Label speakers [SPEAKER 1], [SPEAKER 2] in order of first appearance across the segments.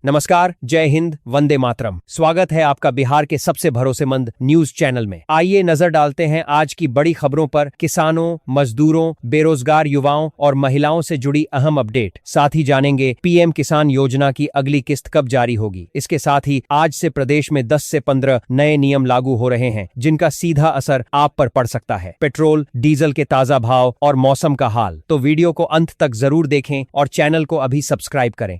[SPEAKER 1] नमस्कार, जय हिंद, वंदे मातरम। स्वागत है आपका बिहार के सबसे भरोसेमंद न्यूज चैनल में। आइए नजर डालते हैं आज की बड़ी खबरों पर। किसानों, मजदूरों, बेरोजगार युवाओं और महिलाओं से जुड़ी अहम अपडेट। साथ ही जानेंगे पीएम किसान योजना की अगली किस्त कब जारी होगी। इसके साथ ही आज से प्रदेश में 10 से 15 नए नियम लागू हो रहे हैं, जिनका सीधा असर आप पर पड़ सकता है। पेट्रोल, डीजल के ताजा भाव और मौसम का हाल। तो वीडियो को अंत तक जरूर देखें और चैनल को अभी सब्सक्राइब करें।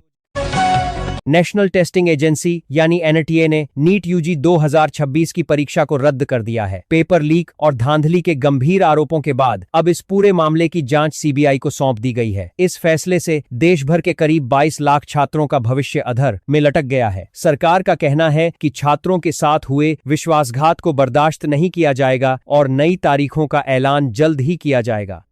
[SPEAKER 1] नेशनल टेस्टिंग एजेंसी यानी एनटीए ने नीट यूजी 2026 की परीक्षा को रद्द कर दिया है। पेपर लीक और धांधली के गंभीर आरोपों के बाद अब इस पूरे मामले की जांच सीबीआई को सौंप दी गई है। इस फैसले से देश भर के करीब 22 लाख छात्रों का भविष्य अधर में लटक गया है। सरकार का कहना है कि छात्रों के साथ हुए विश्वासघात को बर्दाश्त नहीं किया जाएगा और नई तारीखों का ऐलान जल्द ही किया जाएगा।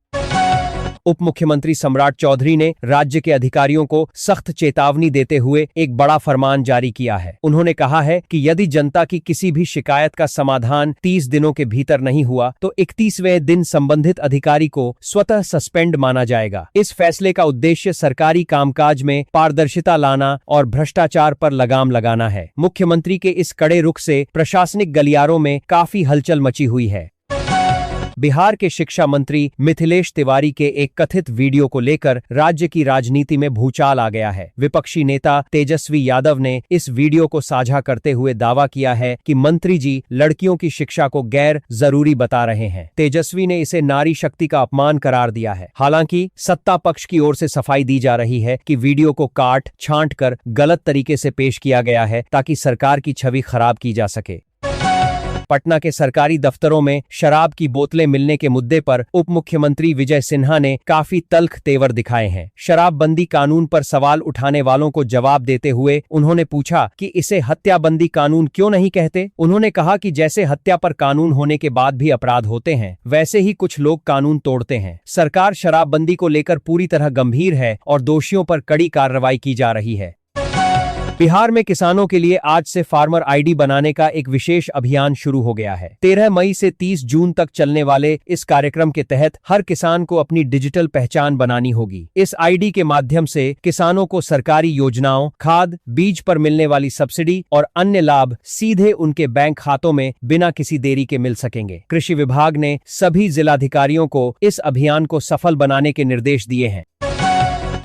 [SPEAKER 1] उप मुख्यमंत्री सम्राट चौधरी ने राज्य के अधिकारियों को सख्त चेतावनी देते हुए एक बड़ा फरमान जारी किया है। उन्होंने कहा है कि यदि जनता की किसी भी शिकायत का समाधान 30 दिनों के भीतर नहीं हुआ तो 31वें दिन संबंधित अधिकारी को स्वतः सस्पेंड माना जाएगा। इस फैसले का उद्देश्य सरकारी कामकाज में पारदर्शिता लाना और भ्रष्टाचार पर लगाम लगाना है। मुख्यमंत्री के इस कड़े रुख से प्रशासनिक गलियारों में काफी हलचल मची हुई है। बिहार के शिक्षा मंत्री मिथिलेश तिवारी के एक कथित वीडियो को लेकर राज्य की राजनीति में भूचाल आ गया है। विपक्षी नेता तेजस्वी यादव ने इस वीडियो को साझा करते हुए दावा किया है कि मंत्री जी लड़कियों की शिक्षा को गैर जरूरी बता रहे हैं। तेजस्वी ने इसे नारी शक्ति का अपमान करार दिया है। हालांकि सत्ता पक्ष की ओर से सफाई दी जा रही है कि वीडियो को काट छांट कर गलत तरीके से पेश किया गया है ताकि सरकार की छवि खराब की जा सके। पटना के सरकारी दफ्तरों में शराब की बोतलें मिलने के मुद्दे पर उप मुख्यमंत्री विजय सिन्हा ने काफी तल्ख तेवर दिखाए हैं। शराबबंदी कानून पर सवाल उठाने वालों को जवाब देते हुए उन्होंने पूछा कि इसे हत्याबंदी कानून क्यों नहीं कहते। उन्होंने कहा कि जैसे हत्या पर कानून होने के बाद भी अपराध होते हैं, वैसे ही कुछ लोग कानून तोड़ते हैं। सरकार शराबबंदी को लेकर पूरी तरह गंभीर है और दोषियों पर कड़ी कार्रवाई की जा रही है। बिहार में किसानों के लिए आज से फार्मर आईडी बनाने का एक विशेष अभियान शुरू हो गया है। 13 मई से 30 जून तक चलने वाले इस कार्यक्रम के तहत हर किसान को अपनी डिजिटल पहचान बनानी होगी। इस आईडी के माध्यम से किसानों को सरकारी योजनाओं, खाद, बीज पर मिलने वाली सब्सिडी और अन्य लाभ सीधे उनके बैंक खातों में बिना किसी देरी के मिल सकेंगे। कृषि विभाग ने सभी जिलाधिकारियों को इस अभियान को सफल बनाने के निर्देश दिए हैं।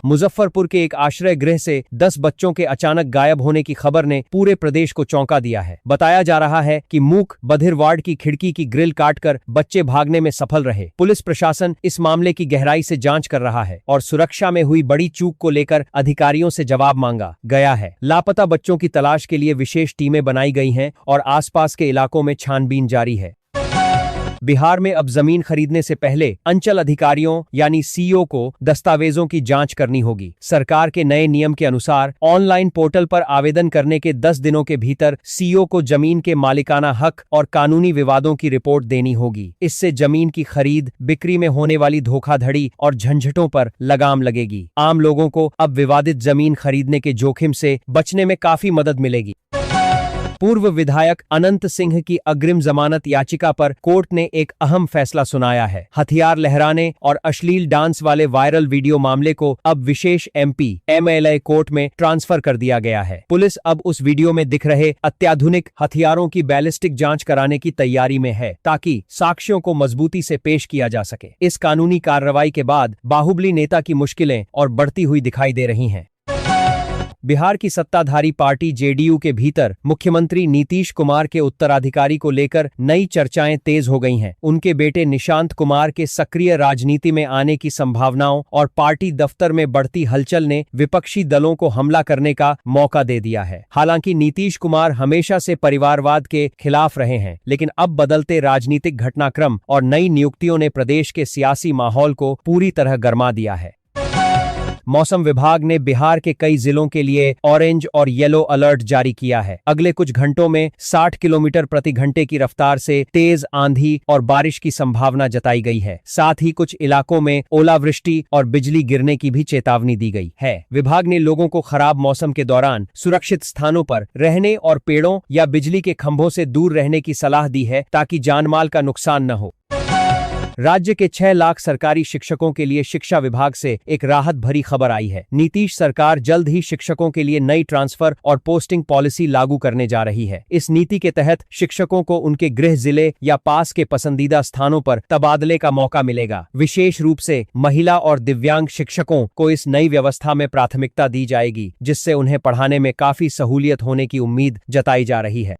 [SPEAKER 1] मुजफ्फरपुर के एक आश्रय गृह से 10 बच्चों के अचानक गायब होने की खबर ने पूरे प्रदेश को चौंका दिया है। बताया जा रहा है कि मूक बधिर वार्ड की खिड़की की ग्रिल काटकर बच्चे भागने में सफल रहे। पुलिस प्रशासन इस मामले की गहराई से जांच कर रहा है और सुरक्षा में हुई बड़ी चूक को लेकर अधिकारियों से जवाब मांगा गया है। लापता बच्चों की तलाश के लिए विशेष टीमें बनाई गई हैं और आसपास के इलाकों में छानबीन जारी है। बिहार में अब जमीन खरीदने से पहले अंचल अधिकारियों यानी सीईओ को दस्तावेजों की जांच करनी होगी। सरकार के नए नियम के अनुसार ऑनलाइन पोर्टल पर आवेदन करने के 10 दिनों के भीतर सीईओ को जमीन के मालिकाना हक और कानूनी विवादों की रिपोर्ट देनी होगी। इससे जमीन की खरीद बिक्री में होने वाली धोखाधड़ी और झंझटों पर लगाम लगेगी। आम लोगों को अब विवादित जमीन खरीदने के जोखिम से बचने में काफी मदद मिलेगी। पूर्व विधायक अनंत सिंह की अग्रिम जमानत याचिका पर कोर्ट ने एक अहम फैसला सुनाया है। हथियार लहराने और अश्लील डांस वाले वायरल वीडियो मामले को अब विशेष एमपी एमएलए कोर्ट में ट्रांसफर कर दिया गया है। पुलिस अब उस वीडियो में दिख रहे अत्याधुनिक हथियारों की बैलिस्टिक जांच कराने की तैयारी में है ताकि साक्ष्यों को मजबूती से पेश किया जा सके। इस कानूनी कार्रवाई के बाद बाहुबली नेता की मुश्किलें और बढ़ती हुई दिखाई दे रही हैं। बिहार की सत्ताधारी पार्टी जेडीयू के भीतर मुख्यमंत्री नीतीश कुमार के उत्तराधिकारी को लेकर नई चर्चाएं तेज हो गई हैं। उनके बेटे निशांत कुमार के सक्रिय राजनीति में आने की संभावनाओं और पार्टी दफ्तर में बढ़ती हलचल ने विपक्षी दलों को हमला करने का मौका दे दिया है। हालांकि नीतीश कुमार हमेशा से परिवारवाद के खिलाफ रहे हैं, लेकिन अब बदलते राजनीतिक घटनाक्रम और नई नियुक्तियों ने प्रदेश के सियासी माहौल को पूरी तरह गरमा दिया है। मौसम विभाग ने बिहार के कई जिलों के लिए ऑरेंज और येलो अलर्ट जारी किया है। अगले कुछ घंटों में 60 किलोमीटर प्रति घंटे की रफ्तार से तेज आंधी और बारिश की संभावना जताई गई है। साथ ही कुछ इलाकों में ओलावृष्टि और बिजली गिरने की भी चेतावनी दी गई है। विभाग ने लोगों को खराब मौसम के दौरान सुरक्षित स्थानों पर रहने और पेड़ों या बिजली के खंभों से दूर रहने की सलाह दी है ताकि जानमाल का नुकसान न हो। राज्य के 6 लाख सरकारी शिक्षकों के लिए शिक्षा विभाग से एक राहत भरी खबर आई है। नीतीश सरकार जल्द ही शिक्षकों के लिए नई ट्रांसफर और पोस्टिंग पॉलिसी लागू करने जा रही है। इस नीति के तहत शिक्षकों को उनके गृह जिले या पास के पसंदीदा स्थानों पर तबादले का मौका मिलेगा। विशेष रूप से महिला और दिव्यांग शिक्षकों को इस नई व्यवस्था में प्राथमिकता दी जाएगी, जिससे उन्हें पढ़ाने में काफी सहूलियत होने की उम्मीद जताई जा रही है।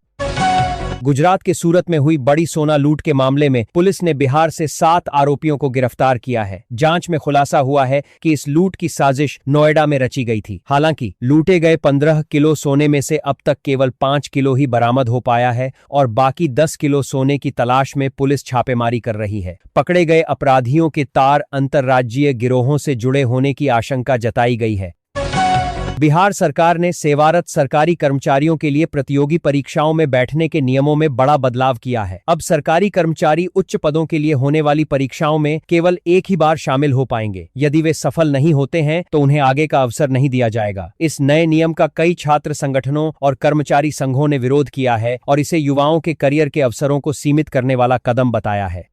[SPEAKER 1] गुजरात के सूरत में हुई बड़ी सोना लूट के मामले में पुलिस ने बिहार से 7 आरोपियों को गिरफ्तार किया है। जांच में खुलासा हुआ है कि इस लूट की साजिश नोएडा में रची गई थी। हालांकि लूटे गए 15 किलो सोने में से अब तक केवल 5 किलो ही बरामद हो पाया है और बाकी 10 किलो सोने की तलाश में पुलिस छापेमारी कर रही है। पकड़े गए अपराधियों के तार अंतर्राज्यीय गिरोहों से जुड़े होने की आशंका जताई गई है। बिहार सरकार ने सेवारत सरकारी कर्मचारियों के लिए प्रतियोगी परीक्षाओं में बैठने के नियमों में बड़ा बदलाव किया है। अब सरकारी कर्मचारी उच्च पदों के लिए होने वाली परीक्षाओं में केवल एक ही बार शामिल हो पाएंगे। यदि वे सफल नहीं होते हैं तो उन्हें आगे का अवसर नहीं दिया जाएगा। इस नए नियम का कई छात्र संगठनों और कर्मचारी संघों ने विरोध किया है और इसे युवाओं के करियर के अवसरों को सीमित करने वाला कदम बताया है।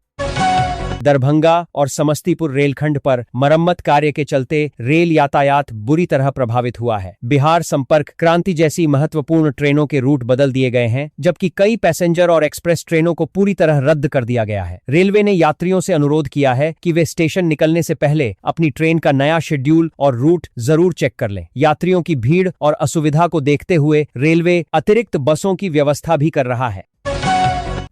[SPEAKER 1] दरभंगा और समस्तीपुर रेलखंड पर मरम्मत कार्य के चलते रेल यातायात बुरी तरह प्रभावित हुआ है। बिहार संपर्क क्रांति जैसी महत्वपूर्ण ट्रेनों के रूट बदल दिए गए हैं, जबकि कई पैसेंजर और एक्सप्रेस ट्रेनों को पूरी तरह रद्द कर दिया गया है। रेलवे ने यात्रियों से अनुरोध किया है कि वे स्टेशन निकलने से पहले अपनी ट्रेन का नया शेड्यूल और रूट जरूर चेक कर लें। यात्रियों की भीड़ और असुविधा को देखते हुए रेलवे अतिरिक्त बसों की व्यवस्था भी कर रहा है।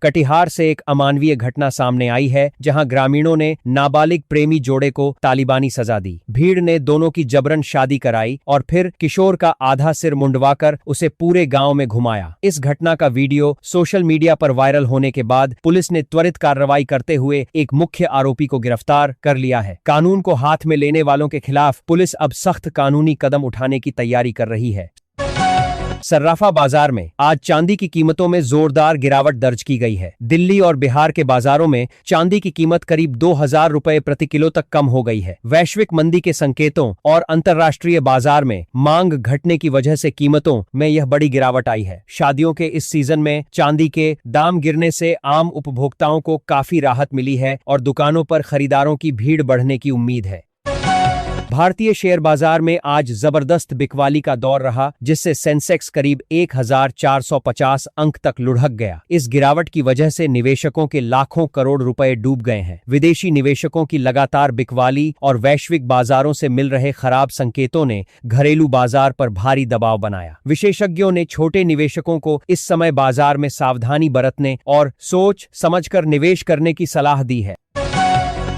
[SPEAKER 1] कटिहार से एक अमानवीय घटना सामने आई है, जहां ग्रामीणों ने नाबालिग प्रेमी जोड़े को तालिबानी सजा दी। भीड़ ने दोनों की जबरन शादी कराई और फिर किशोर का आधा सिर मुंडवाकर उसे पूरे गांव में घुमाया। इस घटना का वीडियो सोशल मीडिया पर वायरल होने के बाद पुलिस ने त्वरित कार्रवाई करते हुए एक मुख्य आरोपी को गिरफ्तार कर लिया है। कानून को हाथ में लेने वालों के खिलाफ पुलिस अब सख्त कानूनी कदम उठाने की तैयारी कर रही है। सर्राफा बाजार में आज चांदी की कीमतों में जोरदार गिरावट दर्ज की गई है। दिल्ली और बिहार के बाजारों में चांदी की कीमत करीब 2000 रुपए प्रति किलो तक कम हो गई है। वैश्विक मंदी के संकेतों और अंतर्राष्ट्रीय बाजार में मांग घटने की वजह से कीमतों में यह बड़ी गिरावट आई है। शादियों के इस सीजन में चांदी के दाम गिरने से आम उपभोक्ताओं को काफी राहत मिली है और दुकानों पर खरीदारों की भीड़ बढ़ने की उम्मीद है। भारतीय शेयर बाजार में आज जबरदस्त बिकवाली का दौर रहा, जिससे सेंसेक्स करीब 1450 अंक तक लुढ़क गया। इस गिरावट की वजह से निवेशकों के लाखों करोड़ रुपए डूब गए हैं। विदेशी निवेशकों की लगातार बिकवाली और वैश्विक बाजारों से मिल रहे खराब संकेतों ने घरेलू बाजार पर भारी दबाव बनाया। विशेषज्ञों ने छोटे निवेशकों को इस समय बाजार में सावधानी बरतने और सोच समझकर निवेश करने की सलाह दी है।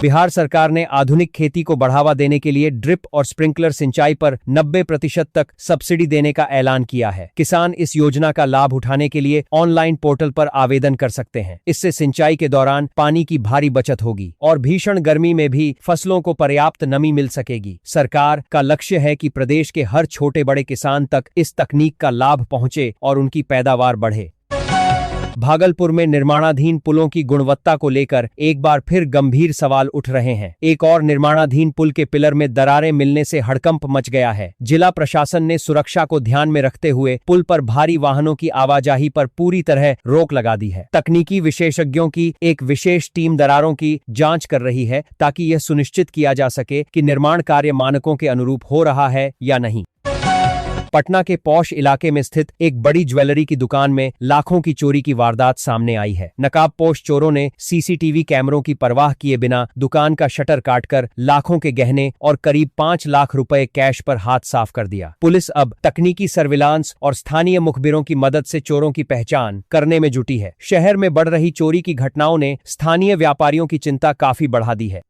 [SPEAKER 1] बिहार सरकार ने आधुनिक खेती को बढ़ावा देने के लिए ड्रिप और स्प्रिंकलर सिंचाई पर 90% तक सब्सिडी देने का ऐलान किया है। किसान इस योजना का लाभ उठाने के लिए ऑनलाइन पोर्टल पर आवेदन कर सकते हैं। इससे सिंचाई के दौरान पानी की भारी बचत होगी और भीषण गर्मी में भी फसलों को पर्याप्त नमी मिल सकेगी। सरकार का लक्ष्य है कि प्रदेश के हर छोटे बड़े किसान तक इस तकनीक का लाभ पहुंचे और उनकी पैदावार बढ़े। भागलपुर में निर्माणाधीन पुलों की गुणवत्ता को लेकर एक बार फिर गंभीर सवाल उठ रहे हैं। एक और निर्माणाधीन पुल के पिलर में दरारें मिलने से हड़कंप मच गया है। जिला प्रशासन ने सुरक्षा को ध्यान में रखते हुए पुल पर भारी वाहनों की आवाजाही पर पूरी तरह रोक लगा दी है। तकनीकी विशेषज्ञों की एक विशेष टीम दरारों की जांच कर रही है ताकि यह सुनिश्चित किया जा सके कि निर्माण कार्य मानकों के अनुरूप हो रहा है या नहीं। पटना के पौश इलाके में स्थित एक बड़ी ज्वेलरी की दुकान में लाखों की चोरी की वारदात सामने आई है। नकाबपोश चोरों ने सीसीटीवी कैमरों की परवाह किए बिना दुकान का शटर काटकर लाखों के गहने और करीब 5 लाख रुपए कैश पर हाथ साफ कर दिया। पुलिस अब तकनीकी सर्विलांस और स्थानीय मुखबिरों की मदद से चोरों की पहचान करने में जुटी है। शहर में बढ़ रही चोरी की घटनाओं ने स्थानीय व्यापारियों की चिंता काफी बढ़ा दी है।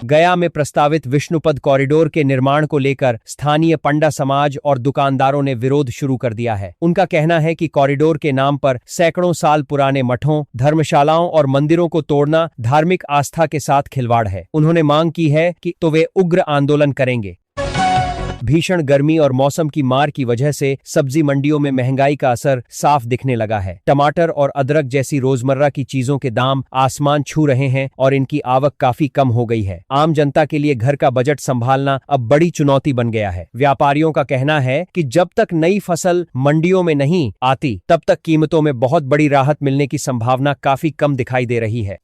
[SPEAKER 1] गया में प्रस्तावित विष्णुपद कॉरिडोर के निर्माण को लेकर स्थानीय पंडा समाज और दुकानदारों ने विरोध शुरू कर दिया है। उनका कहना है कि कॉरिडोर के नाम पर सैकड़ों साल पुराने मठों, धर्मशालाओं और मंदिरों को तोड़ना धार्मिक आस्था के साथ खिलवाड़ है। उन्होंने मांग की है कि तो वे उग्र आंदोलन करेंगे। भीषण गर्मी और मौसम की मार की वजह से सब्जी मंडियों में महंगाई का असर साफ दिखने लगा है। टमाटर और अदरक जैसी रोजमर्रा की चीजों के दाम आसमान छू रहे हैं और इनकी आवक काफी कम हो गई है। आम जनता के लिए घर का बजट संभालना अब बड़ी चुनौती बन गया है। व्यापारियों का कहना है कि जब तक नई फसल मंडियों में नहीं आती, तब तक कीमतों में बहुत बड़ी राहत मिलने की संभावना काफी कम दिखाई दे रही है।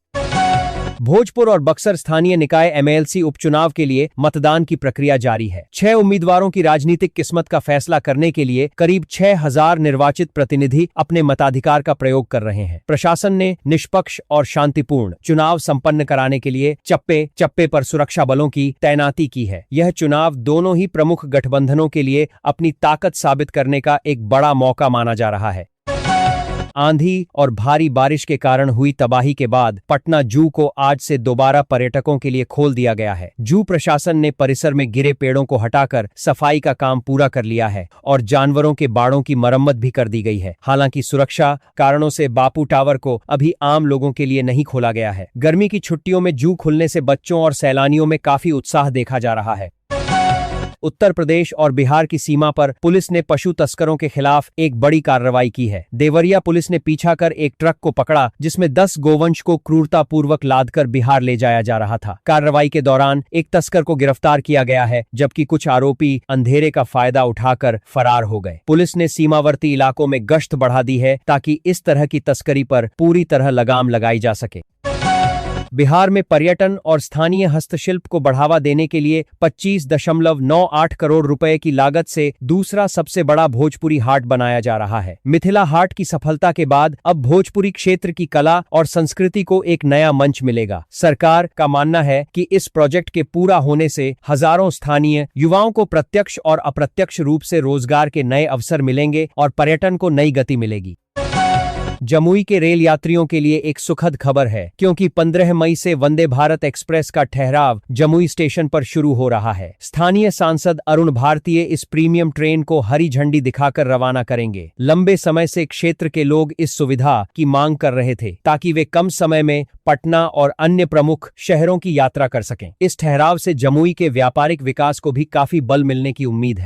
[SPEAKER 1] भोजपुर और बक्सर स्थानीय निकाय MLC उपचुनाव के लिए मतदान की प्रक्रिया जारी है। 6 उम्मीदवारों की राजनीतिक किस्मत का फैसला करने के लिए करीब 6000 निर्वाचित प्रतिनिधि अपने मताधिकार का प्रयोग कर रहे हैं। प्रशासन ने निष्पक्ष और शांतिपूर्ण चुनाव संपन्न कराने के लिए चप्पे चप्पे पर सुरक्षा बलों की तैनाती की है। यह चुनाव दोनों ही प्रमुख गठबंधनों के लिए अपनी ताकत साबित करने का एक बड़ा मौका माना जा रहा है। आंधी और भारी बारिश के कारण हुई तबाही के बाद पटना जू को आज से दोबारा पर्यटकों के लिए खोल दिया गया है। जू प्रशासन ने परिसर में गिरे पेड़ों को हटाकर सफाई का काम पूरा कर लिया है और जानवरों के बाड़ों की मरम्मत भी कर दी गई है। हालांकि सुरक्षा कारणों से बापू टावर को अभी आम लोगों के लिए नहीं खोला गया है। गर्मी की छुट्टियों में जू खुलने से बच्चों और सैलानियों में काफी उत्साह देखा जा रहा है। उत्तर प्रदेश और बिहार की सीमा पर पुलिस ने पशु तस्करों के खिलाफ एक बड़ी कार्रवाई की है। देवरिया पुलिस ने पीछा कर एक ट्रक को पकड़ा जिसमें 10 गोवंश को क्रूरतापूर्वक लादकर बिहार ले जाया जा रहा था। कार्रवाई के दौरान एक तस्कर को गिरफ्तार किया गया है, जबकि कुछ आरोपी अंधेरे का फायदा उठाकर फरार हो गए। पुलिस ने सीमावर्ती इलाकों में गश्त बढ़ा दी है ताकि इस तरह की तस्करी पर पूरी तरह लगाम लगाई जा सके। बिहार में पर्यटन और स्थानीय हस्तशिल्प को बढ़ावा देने के लिए 25.98 करोड़ रुपए की लागत से दूसरा सबसे बड़ा भोजपुरी हाट बनाया जा रहा है। मिथिला हाट की सफलता के बाद अब भोजपुरी क्षेत्र की कला और संस्कृति को एक नया मंच मिलेगा। सरकार का मानना है कि इस प्रोजेक्ट के पूरा होने से हजारों स्थानीय युवाओं को प्रत्यक्ष और अप्रत्यक्ष रूप से रोजगार के नए अवसर मिलेंगे और पर्यटन को नई गति मिलेगी। जमुई के रेल यात्रियों के लिए एक सुखद खबर है, क्योंकि 15 मई से वंदे भारत एक्सप्रेस का ठहराव जमुई स्टेशन पर शुरू हो रहा है। स्थानीय सांसद अरुण भारतीय इस प्रीमियम ट्रेन को हरी झंडी दिखाकर रवाना करेंगे। लंबे समय से क्षेत्र के लोग इस सुविधा की मांग कर रहे थे ताकि वे कम समय में पटना और अन्य प्रमुख शहरों की यात्रा कर सकें। इस ठहराव से जमुई के व्यापारिक विकास को भी काफी बल मिलने की उम्मीद है।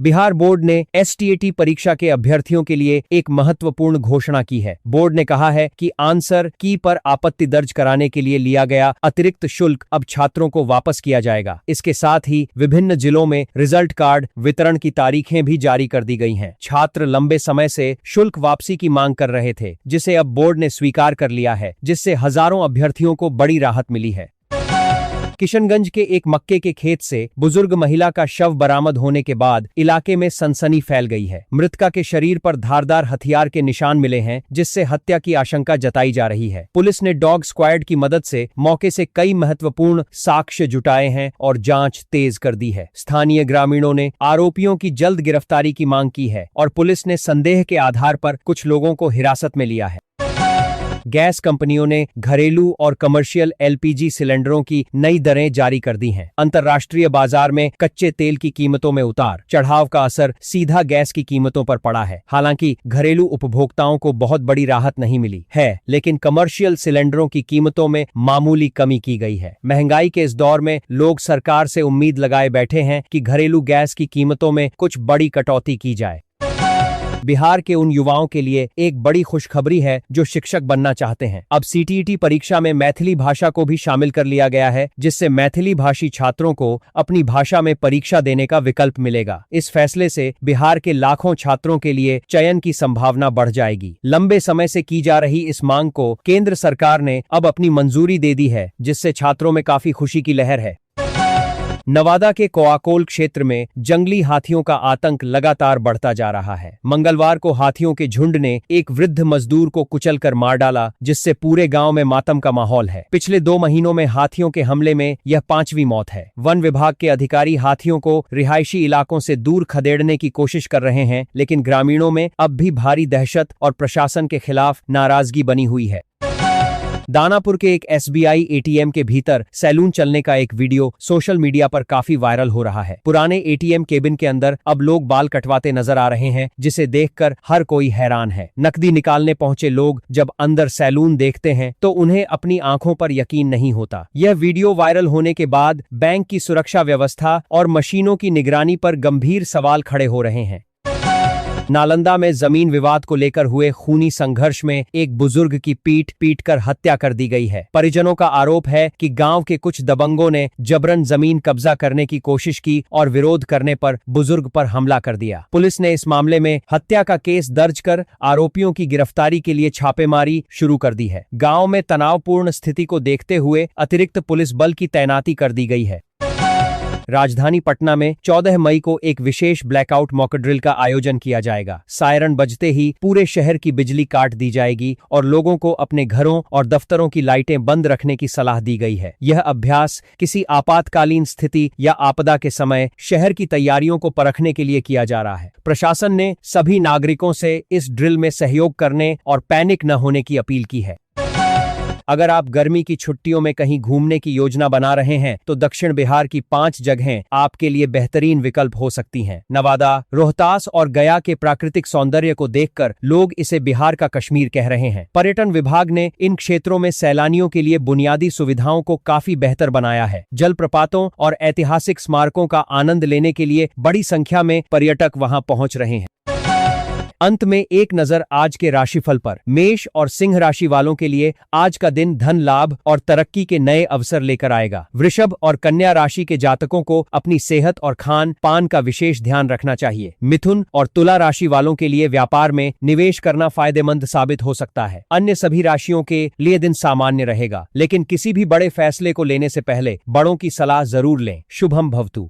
[SPEAKER 1] बिहार बोर्ड ने STAT परीक्षा के अभ्यर्थियों के लिए एक महत्वपूर्ण घोषणा की है। बोर्ड ने कहा है कि आंसर की पर आपत्ति दर्ज कराने के लिए लिया गया अतिरिक्त शुल्क अब छात्रों को वापस किया जाएगा। इसके साथ ही विभिन्न जिलों में रिजल्ट कार्ड वितरण की तारीखें भी जारी कर दी गई हैं। छात्र लंबे समय से शुल्क वापसी की मांग कर रहे थे, जिसे अब बोर्ड ने स्वीकार कर लिया है, जिससे हजारों अभ्यर्थियों को बड़ी राहत मिली है। किशनगंज के एक मक्के के खेत से बुजुर्ग महिला का शव बरामद होने के बाद इलाके में सनसनी फैल गई है। मृतका के शरीर पर धारदार हथियार के निशान मिले हैं, जिससे हत्या की आशंका जताई जा रही है। पुलिस ने डॉग स्क्वाड की मदद से मौके से कई महत्वपूर्ण साक्ष्य जुटाए हैं और जांच तेज कर दी है। स्थानीय ग्रामीणों ने आरोपियों की जल्द गिरफ्तारी की मांग की है और पुलिस ने संदेह के आधार पर कुछ लोगों को हिरासत में लिया है। गैस कंपनियों ने घरेलू और कमर्शियल LPG सिलेंडरों की नई दरें जारी कर दी हैं। अंतर्राष्ट्रीय बाजार में कच्चे तेल की कीमतों में उतार चढ़ाव का असर सीधा गैस की कीमतों पर पड़ा है। हालांकि घरेलू उपभोक्ताओं को बहुत बड़ी राहत नहीं मिली है, लेकिन कमर्शियल सिलेंडरों की कीमतों में मामूली कमी की गई है। महंगाई के इस दौर में लोग सरकार से उम्मीद लगाए बैठे हैं कि घरेलू गैस की कीमतों में कुछ बड़ी कटौती की जाए। बिहार के उन युवाओं के लिए एक बड़ी खुशखबरी है जो शिक्षक बनना चाहते हैं। अब CTET परीक्षा में मैथिली भाषा को भी शामिल कर लिया गया है, जिससे मैथिली भाषी छात्रों को अपनी भाषा में परीक्षा देने का विकल्प मिलेगा। इस फैसले से बिहार के लाखों छात्रों के लिए चयन की संभावना बढ़ जाएगी। लंबे समय से की जा रही इस मांग को केंद्र सरकार ने अब अपनी मंजूरी दे दी है, जिससे छात्रों में काफी खुशी की लहर है। नवादा के कोआकोल क्षेत्र में जंगली हाथियों का आतंक लगातार बढ़ता जा रहा है। मंगलवार को हाथियों के झुंड ने एक वृद्ध मजदूर को कुचलकर मार डाला, जिससे पूरे गांव में मातम का माहौल है। पिछले 2 महीनों में हाथियों के हमले में यह 5वीं मौत है। वन विभाग के अधिकारी हाथियों को रिहायशी इलाकों से दूर खदेड़ने की कोशिश कर रहे हैं, लेकिन ग्रामीणों में अब भी भारी दहशत और प्रशासन के खिलाफ नाराजगी बनी हुई है। दानापुर के एक SBI ATM के भीतर सैलून चलने का एक वीडियो सोशल मीडिया पर काफी वायरल हो रहा है। पुराने ATM केबिन के अंदर अब लोग बाल कटवाते नजर आ रहे हैं, जिसे देखकर हर कोई हैरान है। नकदी निकालने पहुंचे लोग जब अंदर सैलून देखते हैं तो उन्हें अपनी आंखों पर यकीन नहीं होता। यह वीडियो वायरल होने के बाद बैंक की सुरक्षा व्यवस्था और मशीनों की निगरानी पर गंभीर सवाल खड़े हो रहे हैं। नालंदा में जमीन विवाद को लेकर हुए खूनी संघर्ष में एक बुजुर्ग की पीट कर हत्या कर दी गई है। परिजनों का आरोप है कि गांव के कुछ दबंगों ने जबरन जमीन कब्जा करने की कोशिश की और विरोध करने पर बुजुर्ग पर हमला कर दिया। पुलिस ने इस मामले में हत्या का केस दर्ज कर आरोपियों की गिरफ्तारी के लिए छापेमारी शुरू कर दी है। गांव में तनावपूर्ण स्थिति को देखते हुए अतिरिक्त पुलिस बल की तैनाती कर दी गई है। राजधानी पटना में 14 मई को एक विशेष ब्लैकआउट मॉक ड्रिल का आयोजन किया जाएगा। सायरन बजते ही पूरे शहर की बिजली काट दी जाएगी और लोगों को अपने घरों और दफ्तरों की लाइटें बंद रखने की सलाह दी गई है। यह अभ्यास किसी आपातकालीन स्थिति या आपदा के समय शहर की तैयारियों को परखने के लिए किया जा रहा है। प्रशासन ने सभी नागरिकों से इस ड्रिल में सहयोग करने और पैनिक न होने की अपील की है। अगर आप गर्मी की छुट्टियों में कहीं घूमने की योजना बना रहे हैं तो दक्षिण बिहार की 5 जगहें आपके लिए बेहतरीन विकल्प हो सकती हैं। नवादा, रोहतास और गया के प्राकृतिक सौंदर्य को देखकर लोग इसे बिहार का कश्मीर कह रहे हैं। पर्यटन विभाग ने इन क्षेत्रों में सैलानियों के लिए बुनियादी सुविधाओं को काफी बेहतर बनाया है। जलप्रपातों और ऐतिहासिक स्मारकों का आनंद लेने के लिए बड़ी संख्या में पर्यटक वहां पहुंच रहे हैं। अंत में एक नजर आज के राशिफल पर। मेष और सिंह राशि वालों के लिए आज का दिन धन लाभ और तरक्की के नए अवसर लेकर आएगा। वृषभ और कन्या राशि के जातकों को अपनी सेहत और खान पान का विशेष ध्यान रखना चाहिए। मिथुन और तुला राशि वालों के लिए व्यापार में निवेश करना फायदेमंद साबित हो सकता है। अन्य सभी राशियों के लिए दिन सामान्य रहेगा, लेकिन किसी भी बड़े फैसले को लेने से पहले बड़ों की सलाह जरूर लें। शुभम भवतु।